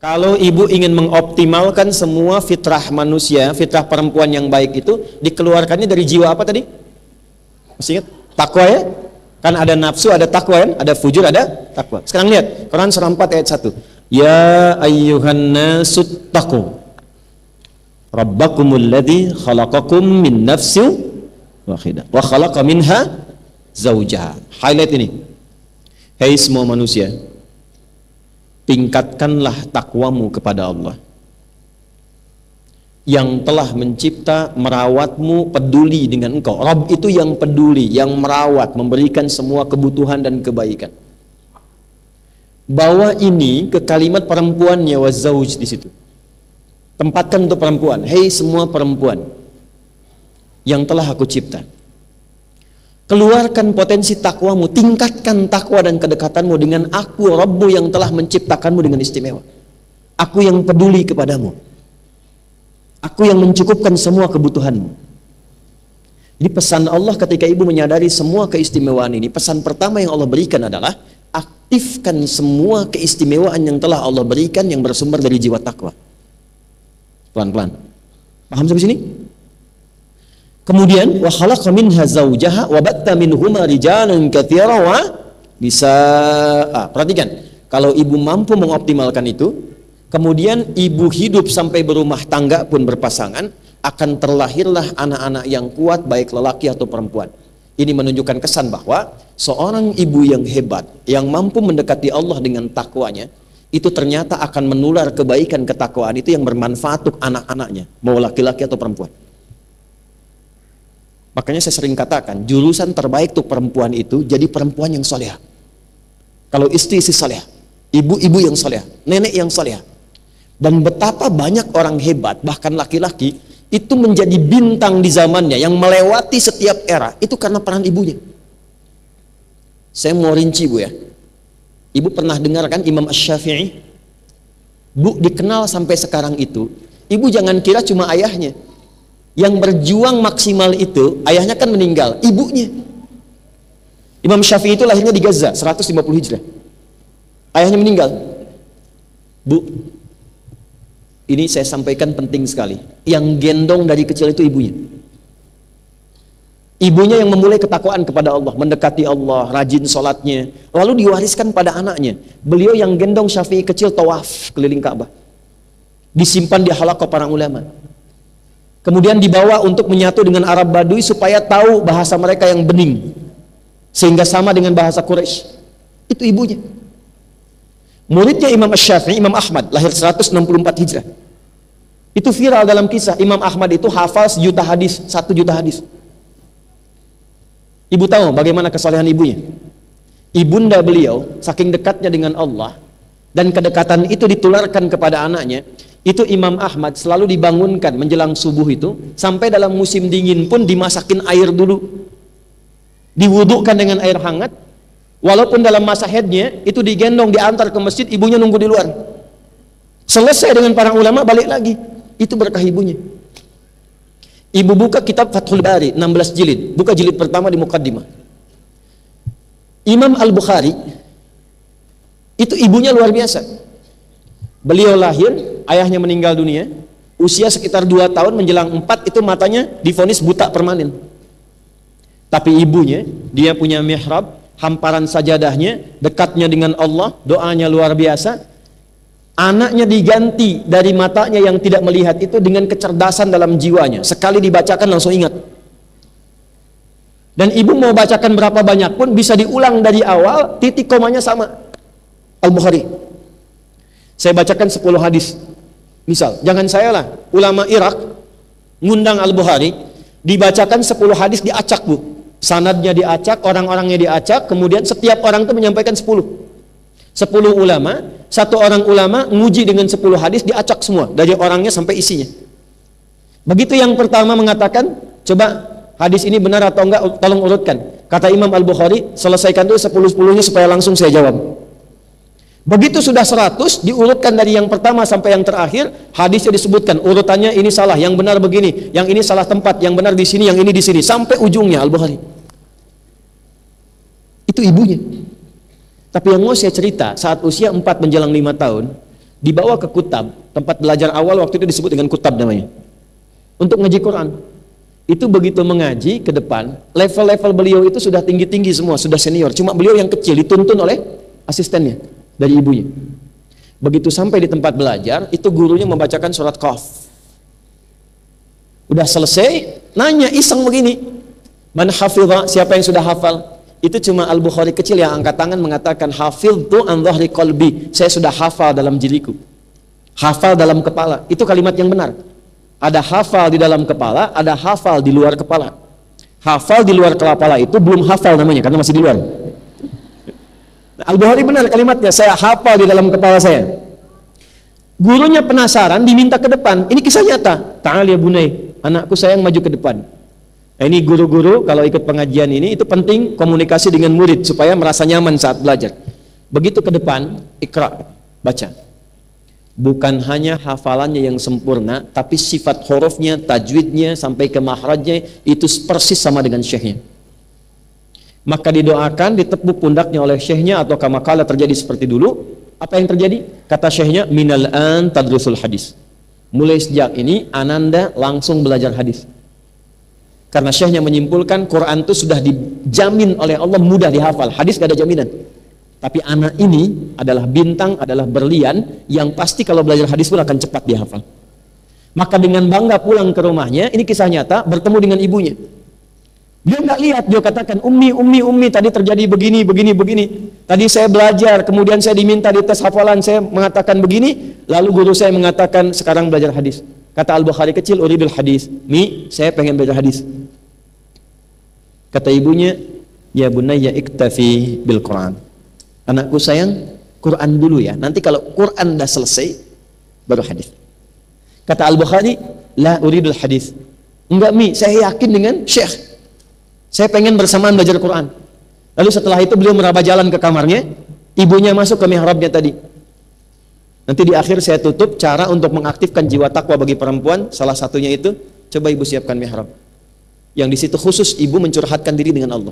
Kalau ibu ingin mengoptimalkan semua fitrah manusia, fitrah perempuan yang baik itu dikeluarkannya dari jiwa apa tadi? Masih ingat? Takwa ya? Kan ada nafsu, ada takwa kan? Ada fujur, ada takwa. Sekarang lihat, Quran surah 4 ayat 1. Ya ayyuhan nasu taqu rabbakumul ladzi khalaqakum min nafsin wahidah wa khalaqa minha zaujaha. Highlight ini. Hei semua manusia, tingkatkanlah takwamu kepada Allah yang telah mencipta, merawatmu, peduli dengan engkau. Rabb itu yang peduli, yang merawat, memberikan semua kebutuhan dan kebaikan. Bawa ini ke kalimat perempuannya wazauj di situ. Tempatkan untuk perempuan. Hei semua perempuan yang telah aku cipta, keluarkan potensi takwamu, tingkatkan takwa dan kedekatanmu dengan aku, Rabbu yang telah menciptakanmu dengan istimewa. Aku yang peduli kepadamu. Aku yang mencukupkan semua kebutuhanmu. Jadi pesan Allah ketika ibu menyadari semua keistimewaan ini, pesan pertama yang Allah berikan adalah aktifkan semua keistimewaan yang telah Allah berikan yang bersumber dari jiwa takwa. Pelan-pelan. Paham sampai sini? Kemudian wa khalaqa minha zawjaha wa batta minhuma rijalan katsiran wa nisaa. Perhatikan, kalau ibu mampu mengoptimalkan itu, kemudian ibu hidup sampai berumah tangga pun berpasangan, akan terlahirlah anak-anak yang kuat baik lelaki atau perempuan. Ini menunjukkan kesan bahwa seorang ibu yang hebat, yang mampu mendekati Allah dengan takwanya, itu ternyata akan menular kebaikan ketakwaan itu yang bermanfaat untuk anak-anaknya, mau laki-laki atau perempuan. Makanya saya sering katakan, jurusan terbaik untuk perempuan itu jadi perempuan yang salehah. Kalau istri salehah, ibu-ibu yang salehah, nenek yang salehah. Dan betapa banyak orang hebat, bahkan laki-laki, itu menjadi bintang di zamannya yang melewati setiap era, itu karena peran ibunya. Saya mau rinci bu ya. Ibu pernah dengar kan Imam Asy-Syafi'i? Bu, dikenal sampai sekarang itu, ibu jangan kira cuma ayahnya. Yang berjuang maksimal itu, ayahnya kan meninggal, ibunya. Imam Syafi'i itu lahirnya di Gaza, 150 Hijrah. Ayahnya meninggal. Bu, ini saya sampaikan penting sekali. Yang gendong dari kecil itu ibunya. Ibunya yang memulai ketakwaan kepada Allah, mendekati Allah, rajin sholatnya, lalu diwariskan pada anaknya. Beliau yang gendong Syafi'i kecil tawaf keliling Ka'bah. Disimpan di halaqah para ulama. Kemudian dibawa untuk menyatu dengan Arab Badui supaya tahu bahasa mereka yang bening, sehingga sama dengan bahasa Quraisy. Itu ibunya. Muridnya Imam Asy-Syafi'i, Imam Ahmad, lahir 164 Hijrah. Itu viral dalam kisah. Imam Ahmad itu hafal 1 juta hadis. Ibu tahu bagaimana kesalehan ibunya? Ibunda beliau saking dekatnya dengan Allah, dan kedekatan itu ditularkan kepada anaknya. Itu Imam Ahmad selalu dibangunkan menjelang subuh itu, sampai dalam musim dingin pun dimasakin air dulu, diwudukkan dengan air hangat. Walaupun dalam masa haidnya itu digendong, diantar ke masjid, ibunya nunggu di luar. Selesai dengan para ulama, balik lagi. Itu berkah ibunya. Ibu buka kitab Fathul Bari 16 jilid, buka jilid pertama di mukaddimah. Imam Al-Bukhari itu ibunya luar biasa. Beliau lahir, ayahnya meninggal dunia, usia sekitar 2 tahun menjelang 4 itu matanya divonis buta permanen. Tapi ibunya, dia punya mihrab, hamparan sajadahnya, dekatnya dengan Allah, doanya luar biasa. Anaknya diganti dari matanya yang tidak melihat itu dengan kecerdasan dalam jiwanya. Sekali dibacakan langsung ingat. Dan ibu mau bacakan berapa banyak pun bisa diulang dari awal, titik komanya sama. Al-Bukhari. Saya bacakan 10 hadis. Misal, jangan saya lah, ulama Irak ngundang Al-Bukhari, dibacakan 10 hadis diacak bu. Sanadnya diacak, orang-orangnya diacak, kemudian setiap orang itu menyampaikan 10 ulama, satu orang ulama nguji dengan 10 hadis diacak semua, dari orangnya sampai isinya. Begitu yang pertama mengatakan, coba hadis ini benar atau enggak, tolong urutkan. Kata Imam Al-Bukhari, selesaikan dulu 10-10-nya supaya langsung saya jawab. Begitu sudah 100, diurutkan dari yang pertama sampai yang terakhir, hadisnya disebutkan, urutannya ini salah, yang benar begini, yang ini salah tempat, yang benar di sini, yang ini di sini, sampai ujungnya Al-Bukhari. Itu ibunya. Tapi yang mau saya cerita, saat usia 4 menjelang 5 tahun, dibawa ke kutab, tempat belajar awal waktu itu disebut dengan kutab namanya, untuk ngaji Quran. Itu begitu mengaji ke depan, level-level beliau itu sudah tinggi-tinggi semua, sudah senior. Cuma beliau yang kecil, dituntun oleh asistennya dari ibunya. Begitu sampai di tempat belajar, itu gurunya membacakan surat Qaf. Udah selesai, nanya iseng begini, man hafidha, siapa yang sudah hafal? Itu cuma Al-Bukhari kecil yang angkat tangan mengatakan, hafidhu an dhahri qalbi, saya sudah hafal dalam diriku. Hafal dalam kepala, itu kalimat yang benar. Ada hafal di dalam kepala, ada hafal di luar kepala. Hafal di luar kepala itu belum hafal namanya, karena masih di luar. Al-Bukhari benar kalimatnya, saya hafal di dalam kepala saya. Gurunya penasaran, diminta ke depan. Ini kisah nyata. Ta'al ya bunai, anakku sayang, maju ke depan. Nah, ini guru-guru kalau ikut pengajian ini, itu penting komunikasi dengan murid supaya merasa nyaman saat belajar. Begitu ke depan, ikra, baca. Bukan hanya hafalannya yang sempurna, tapi sifat hurufnya, tajwidnya, sampai ke makhrajnya itu persis sama dengan syekhnya. Maka didoakan, ditepuk pundaknya oleh syekhnya, atau kama kala terjadi seperti dulu. Apa yang terjadi? Kata syekhnya, minal an tadrusul hadis. Mulai sejak ini ananda langsung belajar hadis. Karena syekhnya menyimpulkan Quran itu sudah dijamin oleh Allah mudah dihafal. Hadis gak ada jaminan. Tapi anak ini adalah bintang, adalah berlian yang pasti kalau belajar hadis pun akan cepat dihafal. Maka dengan bangga pulang ke rumahnya, ini kisah nyata, bertemu dengan ibunya. Dia nggak lihat, dia katakan, Ummi, tadi terjadi begini. Tadi saya belajar, kemudian saya diminta di tes hafalan, saya mengatakan begini, lalu guru saya mengatakan sekarang belajar hadis. Kata Al-Bukhari kecil, uridul hadis. Mi, saya pengen belajar hadis. Kata ibunya, ya bunayya iktafi bil Quran. Anakku sayang, Quran dulu ya. Nanti kalau Quran dah selesai, baru hadis. Kata Al-Bukhari, la uridul hadis. Enggak Mi, saya yakin dengan Syekh. Saya pengen bersamaan belajar Quran. Lalu setelah itu beliau meraba jalan ke kamarnya, ibunya masuk ke mihrabnya tadi. Nanti di akhir saya tutup cara untuk mengaktifkan jiwa takwa bagi perempuan. Salah satunya itu, coba ibu siapkan mihrab. Yang di situ khusus ibu mencurhatkan diri dengan Allah.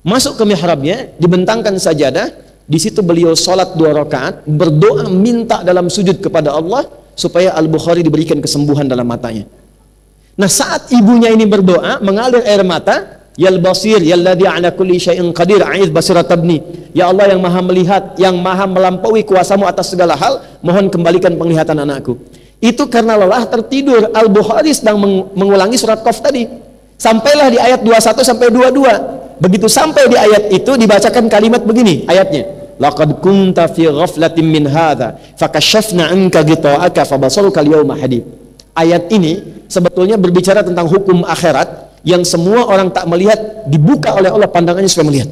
Masuk ke mihrabnya, dibentangkan sajadah, di situ beliau sholat 2 rakaat, berdoa minta dalam sujud kepada Allah supaya Al-Bukhari diberikan kesembuhan dalam matanya. Nah, saat ibunya ini berdoa, mengalir air mata, Yal Basir, Yalladhi ala kulli syai'in qadir, a'idz basirat tabni. Ya Allah yang maha melihat, yang maha melampaui kuasamu atas segala hal, mohon kembalikan penglihatan anakku. Itu karena lelah tertidur, Al-Bukhari sedang mengulangi surat Qaf tadi. Sampailah di ayat 21 sampai 22. Begitu sampai di ayat itu dibacakan kalimat begini ayatnya. Laqad kunta fi ghaflatin min hadza fakashafna anka ghita'aka fabasaruka al-yawma hadid. Ayat ini sebetulnya berbicara tentang hukum akhirat yang semua orang tak melihat, dibuka oleh Allah pandangannya supaya melihat.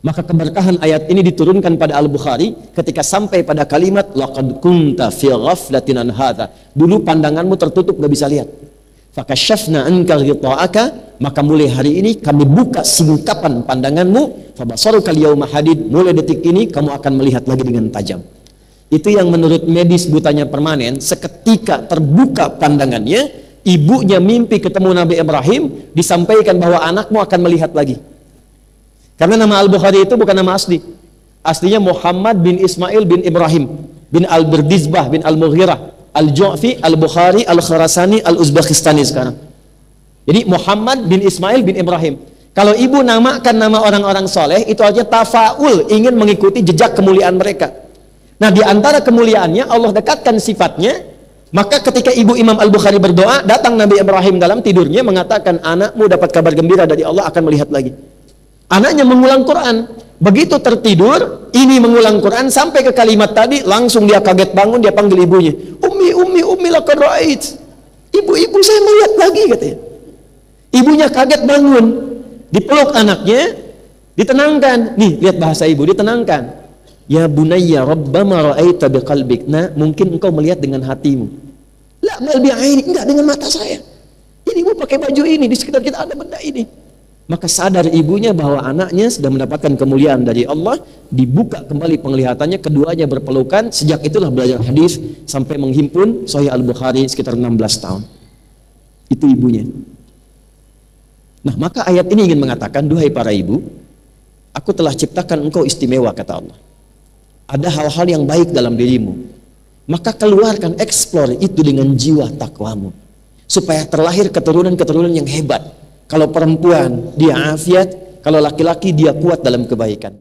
Maka keberkahan ayat ini diturunkan pada Al-Bukhari ketika sampai pada kalimat laqad kunta fi ghaflatin an hadza. Dulu pandanganmu tertutup, gak bisa lihat. Fakashafna anka ghita'aka, maka mulai hari ini kami buka singkapan pandanganmu, fabasaruka al-yawma hadid, mulai detik ini kamu akan melihat lagi dengan tajam. Itu yang menurut medis butanya permanen, seketika terbuka pandangannya, ibunya mimpi ketemu Nabi Ibrahim, disampaikan bahwa anakmu akan melihat lagi. Karena nama Al-Bukhari itu bukan nama asli. Aslinya Muhammad bin Ismail bin Ibrahim bin Al-Bardizbah bin Al-Mughirah Al-Ju'fi, Al-Bukhari, Al-Khurasani, Al-Uzbekistani sekarang. Jadi Muhammad bin Ismail bin Ibrahim. Kalau ibu namakan nama orang-orang soleh, itu artinya tafaul, ingin mengikuti jejak kemuliaan mereka. Nah, di antara kemuliaannya Allah dekatkan sifatnya. Maka ketika ibu Imam Al-Bukhari berdoa, datang Nabi Ibrahim dalam tidurnya mengatakan, anakmu dapat kabar gembira dari Allah, akan melihat lagi. Anaknya mengulang Quran. Begitu tertidur, ini mengulang Quran sampai ke kalimat tadi, langsung dia kaget bangun, dia panggil ibunya. Ummi laqad ra'ait. Ibu saya melihat lagi, katanya. Ibunya kaget bangun, dipeluk anaknya, ditenangkan. Nih, lihat bahasa ibu, ditenangkan. Ya bunayya rabbama ra'aita biqalbik. Nah, mungkin engkau melihat dengan hatimu. La bal bi'aini, enggak dengan mata saya. Ini ibu pakai baju ini, di sekitar kita ada benda ini. Maka sadar ibunya bahwa anaknya sudah mendapatkan kemuliaan dari Allah, dibuka kembali penglihatannya, keduanya berpelukan. Sejak itulah belajar hadis sampai menghimpun Sahih Al-Bukhari sekitar 16 tahun. Itu ibunya. Nah, maka ayat ini ingin mengatakan, duhai para ibu, aku telah ciptakan engkau istimewa, kata Allah. ada hal-hal yang baik dalam dirimu, maka keluarkan, explore itu dengan jiwa takwamu, supaya terlahir keturunan-keturunan yang hebat. Kalau perempuan dia afiat, kalau laki-laki dia kuat dalam kebaikan.